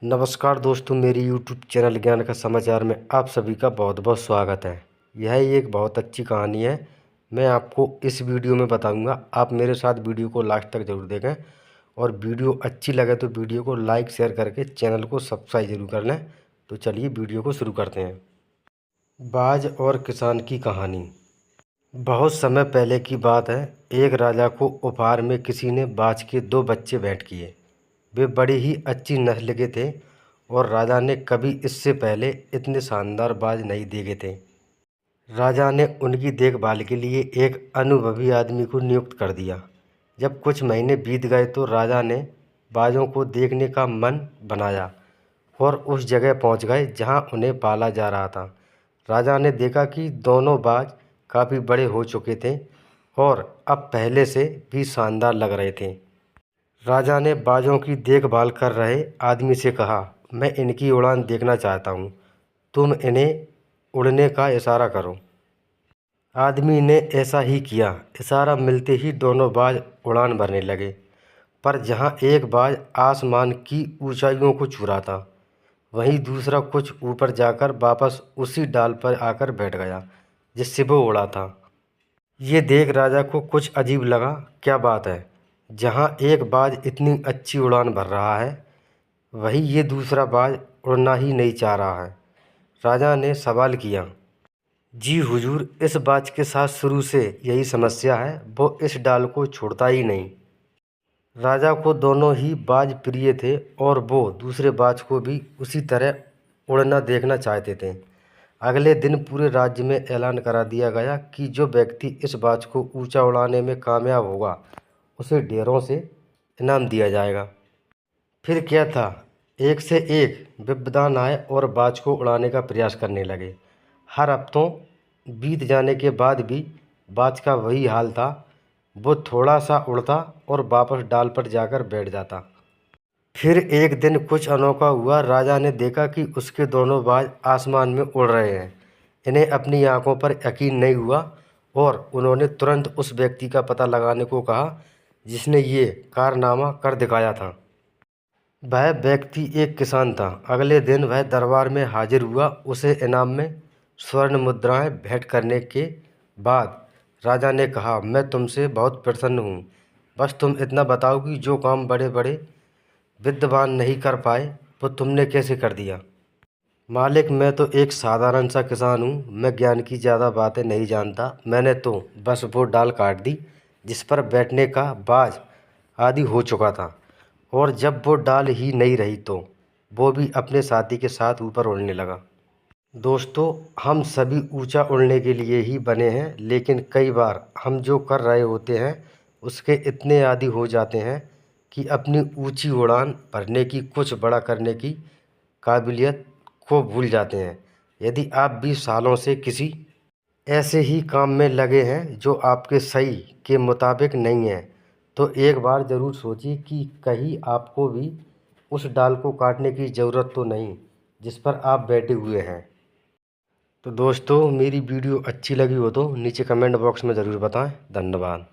नमस्कार दोस्तों, मेरी यूट्यूब चैनल ज्ञान का समाचार में आप सभी का बहुत बहुत स्वागत है। यह एक बहुत अच्छी कहानी है। मैं आपको इस वीडियो में बताऊंगा। आप मेरे साथ वीडियो को लास्ट तक ज़रूर देखें और वीडियो अच्छी लगे तो वीडियो को लाइक शेयर करके चैनल को सब्सक्राइब जरूर कर लें। तो चलिए वीडियो को शुरू करते हैं। बाज और किसान की कहानी। बहुत समय पहले की बात है। एक राजा को उपहार में किसी ने बाज के 2 बच्चे भेंट किए। वे बड़ी ही अच्छी नस्ल के थे और राजा ने कभी इससे पहले इतने शानदार बाज नहीं देखे थे। राजा ने उनकी देखभाल के लिए एक अनुभवी आदमी को नियुक्त कर दिया। जब कुछ महीने बीत गए तो राजा ने बाजों को देखने का मन बनाया और उस जगह पहुंच गए जहां उन्हें पाला जा रहा था। राजा ने देखा कि दोनों बाज काफ़ी बड़े हो चुके थे और अब पहले से भी शानदार लग रहे थे। राजा ने बाजों की देखभाल कर रहे आदमी से कहा, मैं इनकी उड़ान देखना चाहता हूँ। तुम इन्हें उड़ने का इशारा करो। आदमी ने ऐसा ही किया। इशारा मिलते ही दोनों बाज उड़ान भरने लगे, पर जहाँ एक बाज आसमान की ऊंचाइयों को छू रहा था, वहीं दूसरा कुछ ऊपर जाकर वापस उसी डाल पर आकर बैठ गया जिससे वो उड़ा था। ये देख राजा को कुछ अजीब लगा। क्या बात है, जहाँ एक बाज इतनी अच्छी उड़ान भर रहा है, वहीं ये दूसरा बाज उड़ना ही नहीं चाह रहा है। राजा ने सवाल किया, जी हुजूर, इस बाज के साथ शुरू से यही समस्या है, वो इस डाल को छोड़ता ही नहीं। राजा को दोनों ही बाज प्रिय थे और वो दूसरे बाज को भी उसी तरह उड़ना देखना चाहते थे। अगले दिन पूरे राज्य में ऐलान करा दिया गया कि जो व्यक्ति इस बाज को ऊंचा उड़ाने में कामयाब होगा उसे ढेरों से इनाम दिया जाएगा। फिर क्या था, एक से एक विद्वान आए और बाज को उड़ाने का प्रयास करने लगे। हर हफ्तों बीत जाने के बाद भी बाज का वही हाल था। वो थोड़ा सा उड़ता और वापस डाल पर जाकर बैठ जाता। फिर एक दिन कुछ अनोखा हुआ। राजा ने देखा कि उसके दोनों बाज आसमान में उड़ रहे हैं। इन्हें अपनी आंखों पर यकीन नहीं हुआ और उन्होंने तुरंत उस व्यक्ति का पता लगाने को कहा जिसने ये कारनामा कर दिखाया था। वह व्यक्ति एक किसान था। अगले दिन वह दरबार में हाजिर हुआ। उसे इनाम में स्वर्ण मुद्राएं भेंट करने के बाद राजा ने कहा, मैं तुमसे बहुत प्रसन्न हूँ। बस तुम इतना बताओ कि जो काम बड़े बड़े विद्वान नहीं कर पाए वो तुमने कैसे कर दिया। मालिक, मैं तो एक साधारण सा किसान हूँ। मैं ज्ञान की ज़्यादा बातें नहीं जानता। मैंने तो बस वो डाल काट दी जिस पर बैठने का बाज आदि हो चुका था, और जब वो डाल ही नहीं रही तो वो भी अपने साथी के साथ ऊपर उड़ने लगा। दोस्तों, हम सभी ऊंचा उड़ने के लिए ही बने हैं, लेकिन कई बार हम जो कर रहे होते हैं उसके इतने आदी हो जाते हैं कि अपनी ऊंची उड़ान भरने की, कुछ बड़ा करने की काबिलियत को भूल जाते हैं। यदि आप भी सालों से किसी ऐसे ही काम में लगे हैं जो आपके सही के मुताबिक नहीं है, तो एक बार ज़रूर सोचिए कि कहीं आपको भी उस डाल को काटने की ज़रूरत तो नहीं जिस पर आप बैठे हुए हैं। तो दोस्तों, मेरी वीडियो अच्छी लगी हो तो नीचे कमेंट बॉक्स में ज़रूर बताएं। धन्यवाद।